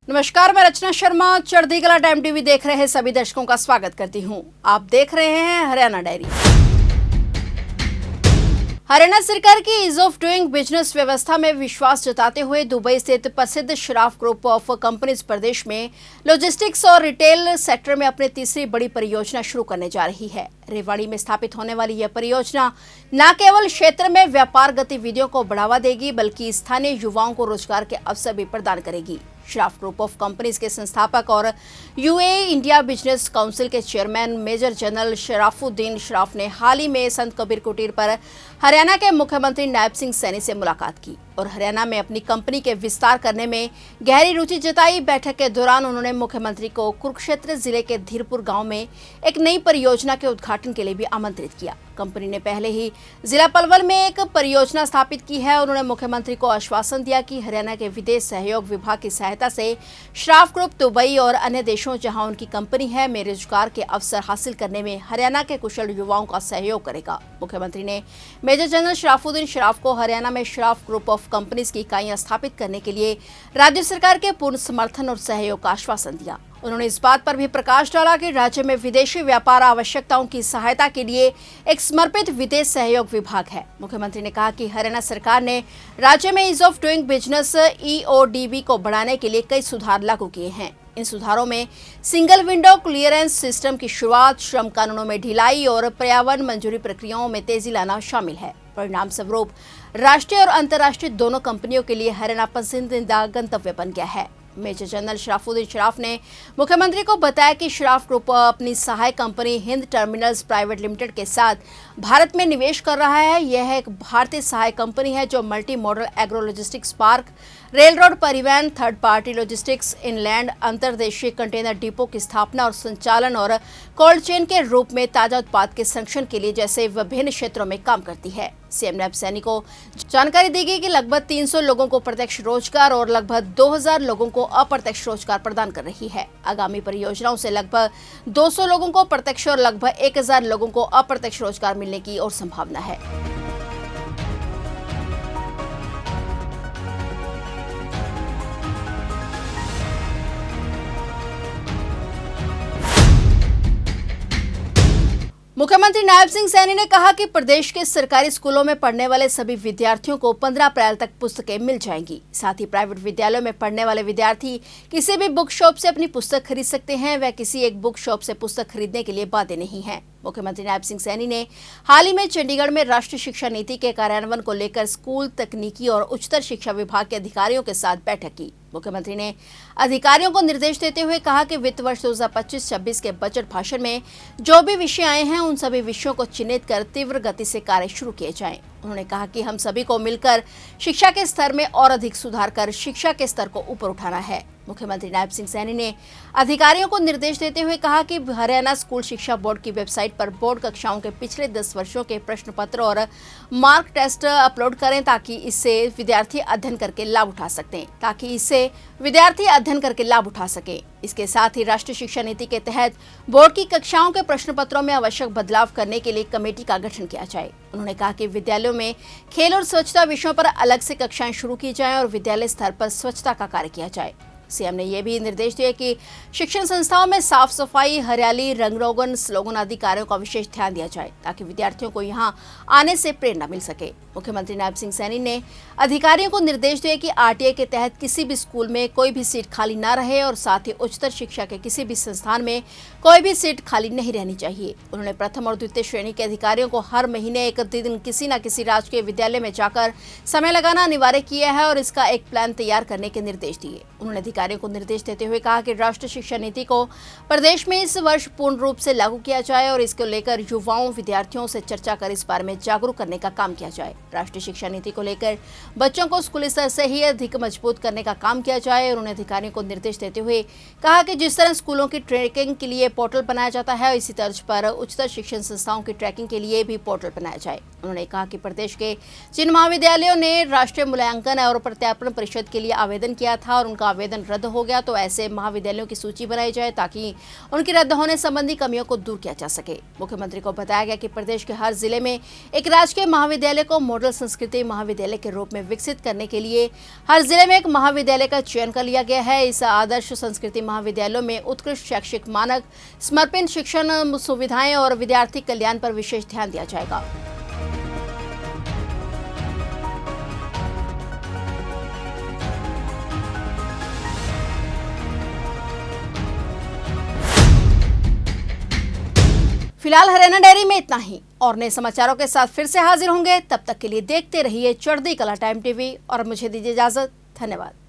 नमस्कार, मैं रचना शर्मा चढ़ती कला टाइम टीवी देख रहे सभी दर्शकों का स्वागत करती हूं। आप देख रहे हैं हरियाणा डायरी। हरियाणा सरकार की ईज ऑफ डूइंग बिजनेस व्यवस्था में विश्वास जताते हुए दुबई स्थित प्रसिद्ध श्राफ ग्रुप ऑफ कंपनीज प्रदेश में लॉजिस्टिक्स और रिटेल सेक्टर में अपनी तीसरी बड़ी परियोजना शुरू करने जा रही है। रेवाड़ी में स्थापित होने वाली यह परियोजना न केवल क्षेत्र में व्यापार गतिविधियों को बढ़ावा देगी बल्कि स्थानीय युवाओं को रोजगार के अवसर भी प्रदान करेगी। श्राफ ग्रुप ऑफ कंपनीज के संस्थापक और यूएई इंडिया बिजनेस काउंसिल के chairman major general Sharafuddin Shroff ने हाल ही में संत कबीर कुटीर पर हरियाणा के मुख्यमंत्री नायब सिंह सैनी से मुलाकात की और हरियाणा में अपनी कंपनी के विस्तार करने में गहरी रुचि जताई। बैठक के दौरान उन्होंने मुख्यमंत्री को कुरुक्षेत्र जिले के धीरपुर गांव में एक नई परियोजना के उद्घाटन के लिए भी आमंत्रित किया। कंपनी ने पहले ही जिला पलवल में एक परियोजना स्थापित की है। उन्होंने मुख्यमंत्री को आश्वासन दिया कि हरियाणा के विदेश सहयोग विभाग की सहायता से श्राफ ग्रुप दुबई और अन्य देशों जहां उनकी कंपनी है में रोजगार के अवसर हासिल करने में हरियाणा के कुशल युवाओं का सहयोग करेगा। मुख्यमंत्री ने मेजर जनरल शराफुद्दीन शराफ को हरियाणा में श्राफ ग्रुप ऑफ कंपनीज की इकाइयां स्थापित करने के लिए राज्य सरकार के पूर्ण समर्थन और सहयोग का आश्वासन दिया। उन्होंने इस बात पर भी प्रकाश डाला कि राज्य में विदेशी व्यापार आवश्यकताओं की सहायता के लिए एक समर्पित विदेश सहयोग विभाग है। मुख्यमंत्री ने कहा कि हरियाणा सरकार ने राज्य में ease of doing business EODB को बढ़ाने के लिए कई सुधार लागू किए हैं। इन सुधारों में सिंगल विंडो क्लियरेंस सिस्टम की शुरुआत, श्रम कानूनों में ढिलाई और पर्यावरण मंजूरी प्रक्रियाओं में तेजी लाना शामिल है। परिणाम स्वरूप राष्ट्रीय और अंतर्राष्ट्रीय दोनों कंपनियों के लिए हरियाणा पसंदीदा गंतव्य बन गया है। मेजर जनरल शराफुद्दीन शराफ ने मुख्यमंत्री को बताया कि श्राफ ग्रुप अपनी सहायक company Hind terminals private limited के साथ भारत में निवेश कर रहा है। यह एक भारतीय सहायक कंपनी है जो multi modal agro logistics park, rail road परिवहन, थर्ड पार्टी लॉजिस्टिक्स, इनलैंड अंतर्देशीय कंटेनर डिपो की स्थापना और संचालन और कोल्ड चेन के रूप में ताजा उत्पाद के संरक्षण के लिए जैसे विभिन्न क्षेत्रों में काम करती है। सीएम नायब सैनी को जानकारी दी गई कि लगभग 300 लोगों को प्रत्यक्ष रोजगार और लगभग 2000 लोगों को अप्रत्यक्ष रोजगार प्रदान कर रही है। आगामी परियोजनाओं से लगभग 200 लोगों को प्रत्यक्ष और लगभग 1000 लोगों को अप्रत्यक्ष रोजगार मिलने की और संभावना है। मुख्यमंत्री नायब सिंह सैनी ने कहा कि प्रदेश के सरकारी स्कूलों में पढ़ने वाले सभी विद्यार्थियों को 15 अप्रैल तक पुस्तकें मिल जाएंगी। साथ ही प्राइवेट विद्यालयों में पढ़ने वाले विद्यार्थी किसी भी बुक शॉप से अपनी पुस्तक खरीद सकते हैं। वह किसी एक बुक शॉप से पुस्तक खरीदने के लिए बाध्य नहीं है। मुख्यमंत्री नायब सिंह सैनी ने हाल ही में चंडीगढ़ में राष्ट्रीय शिक्षा नीति के कार्यान्वयन को लेकर स्कूल, तकनीकी और उच्चतर शिक्षा विभाग के अधिकारियों के साथ बैठक की। मुख्यमंत्री ने अधिकारियों को निर्देश देते हुए कहा कि वित्त वर्ष 2025-26 के बजट भाषण में जो भी विषय आए हैं उन सभी विषयों को चिन्हित कर तीव्र गति से कार्य शुरू किए जाएं। उन्होंने कहा कि हम सभी को मिलकर शिक्षा के स्तर में और अधिक सुधार कर शिक्षा के स्तर को ऊपर उठाना है। मुख्यमंत्री नायब सिंह सैनी ने अधिकारियों को निर्देश देते हुए कहा कि हरियाणा स्कूल शिक्षा बोर्ड की वेबसाइट पर बोर्ड कक्षाओं के पिछले 10 वर्षों के प्रश्न पत्र और मार्क टेस्ट अपलोड करें ताकि इससे विद्यार्थी अध्ययन करके लाभ उठा सकें। इसके साथ ही राष्ट्रीय शिक्षा नीति के तहत बोर्ड की कक्षाओं के प्रश्न पत्रों में आवश्यक बदलाव करने के लिए कमेटी का गठन किया जाए। उन्होंने कहा कि विद्यालयों में खेल और स्वच्छता विषयों पर अलग से कक्षाएं शुरू की जाएं और विद्यालय स्तर पर स्वच्छता का कार्य किया जाए। सीएम ने यह भी निर्देश दिए कि शिक्षण संस्थाओं में साफ सफाई, हरियाली, रंगरोगन, स्लोगन आदि कार्यों का विशेष ध्यान दिया जाए ताकि विद्यार्थियों को यहां आने से प्रेरणा मिल सके। मुख्यमंत्री नायब सिंह सैनी ने अधिकारियों को निर्देश दिए कि आरटीए के तहत किसी भी स्कूल में कोई भी सीट खाली न रहे और साथ ही उच्चतर शिक्षा के किसी भी संस्थान में कोई भी सीट खाली नहीं रहनी चाहिए। उन्होंने प्रथम और द्वितीय श्रेणी के अधिकारियों को हर महीने एक दिन किसी न किसी राजकीय विद्यालय में जाकर समय लगाना अनिवार्य किया है और इसका एक प्लान तैयार करने के निर्देश दिए। उन्होंने अधिकारियों को निर्देश देते हुए कहा कि राष्ट्रीय शिक्षा नीति को प्रदेश में इस वर्ष पूर्ण रूप से लागू किया जाए और इसको लेकर युवाओं, विद्यार्थियों से चर्चा कर इस बारे में जागरूक करने का काम किया जाए। राष्ट्रीय शिक्षा नीति को लेकर बच्चों को स्कूली स्तर से ही अधिक मजबूत करने का काम किया जाए। उन्होंने अधिकारियों को निर्देश देते हुए कहा कि जिस तरह स्कूलों की ट्रैकिंग के लिए पोर्टल बनाया जाता है इसी तर्ज पर उच्चतर शिक्षण संस्थाओं की ट्रैकिंग के लिए भी पोर्टल बनाया जाए। उन्होंने कहा कि प्रदेश के जिन महाविद्यालयों ने राष्ट्रीय मूल्यांकन और प्रत्यार्पण परिषद के लिए आवेदन किया था और उनका आवेदन चयन रद्द हो गया तो ऐसे महाविद्यालयों की सूची बनाई जाए ताकि उनके रद्द होने संबंधी कमियों को दूर किया जा सके। मुख्यमंत्री को बताया गया कि प्रदेश के हर जिले में एक राजकीय महाविद्यालय को मॉडल संस्कृति महाविद्यालय के रूप में विकसित करने के लिए हर जिले में एक महाविद्यालय का चयन कर लिया गया है। इस आदर्श संस्कृति महाविद्यालयों में उत्कृष्ट शैक्षिक मानक, समर्पित शिक्षण सुविधाएं और विद्यार्थी कल्याण पर विशेष ध्यान दिया जाएगा। फिलहाल हरियाणा डायरी में इतना ही और नए समाचारों के साथ फिर से हाजिर होंगे। तब तक के लिए देखते रहिए चढ़ती कला टाइम टीवी और मुझे दीजिए इजाजत। धन्यवाद।